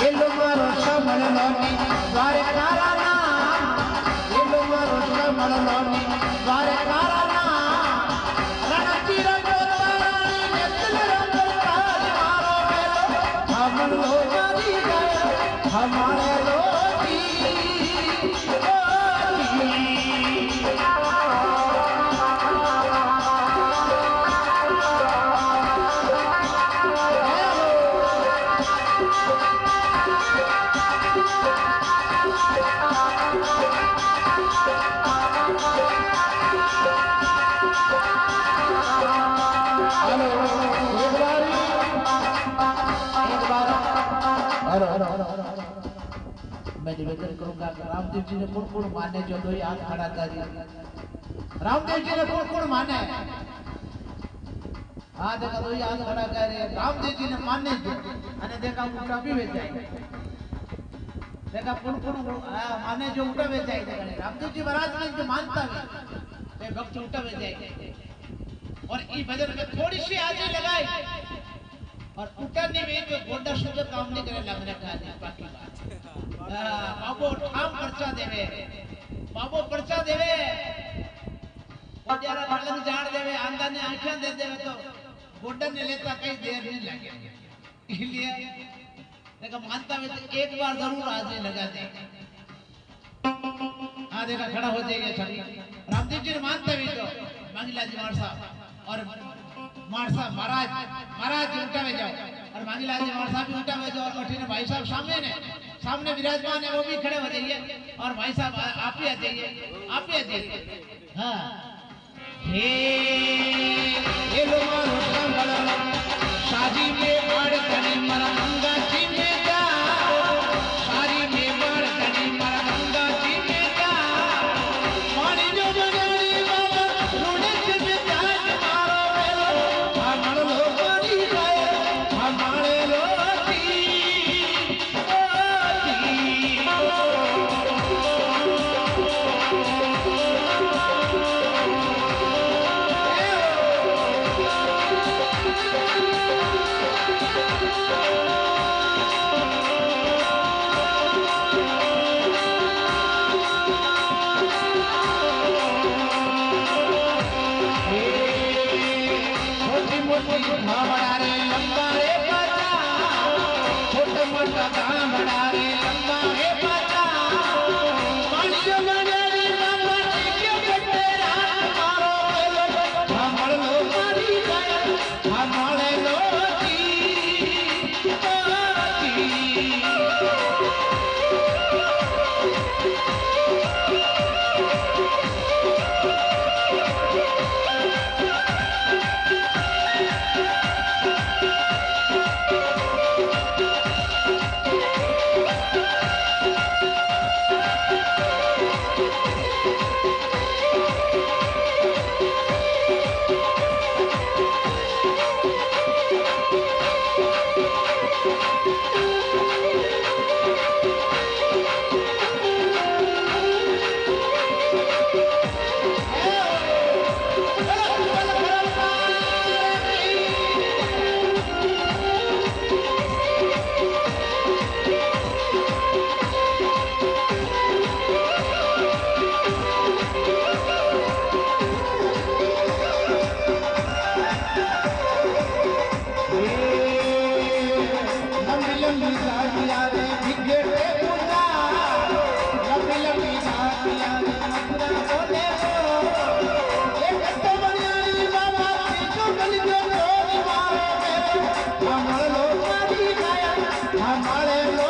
એલો મારો સમળ લોની દ્વારકા ના એલો મારો સમળ લોની દ્વારકા ના રણતી રંગોતારી નેતલ રંગોતારી મારો મેલો હમણ લો મારી ગયા હમારે લોટી मैं निवेदन करूंगा कि रामदेव जी ने कौन माने जो दो हाथ खड़ा करिए रामदेव जी ने कौन माने हाँ देखा दो हाथ खड़ा करे रामदेव जी ने माने जो अने देखा उल्टा भी वे जाए देखा कौन माने जो उल्टा वे जाए रामदेव जी महाराज ने जो मानता है वे भक्त उल्टा वे जाए और ये भजन में थोड़ी सी आजी लगाई और उठने में जो गोंडा शुद्ध काम नहीं करे लगने का बाकी बात बाबो ठाम पर्चा देवे बाबो पर्चा देवे और जरा अलग जान देवे आंदा ने आंखें दे देवे तो गोंडा ने लेता कई देर नहीं लगे इसलिए देखा मानता है तो एक बार जरूर आजी लगा दे हाँ देखा खड़ा हो जाएगा छवि रामदेव जी ने मानते भी तो मंगला जी मारसा और मारसा महाराज उल्टा में जाओ और मंगला जी मारसा भी उल्टा में जाओ और कठिन भाई साहब सामने विराजमान है वो भी खड़े हो जाइए और भाई साहब आप ही आ जाइए हाँ हे लो मारो संगल शादी में बाड़ तने मरा गंगा जी में जा शादी में बाड़ तने मरा गंगा जी में जा पानी जो बनानी बाबा रोने के में जाज मारो मेलो हमारे लोग पानी जाए हमारे लोटी बड़ा रे लंबा रे बचा छोटा मोटा काम बड़ा रे लंबा रे बचा पानी जो बनानी बाबा के बेटे रात मारो हमर लो मारी गया हमारे लोटी हमारे लोग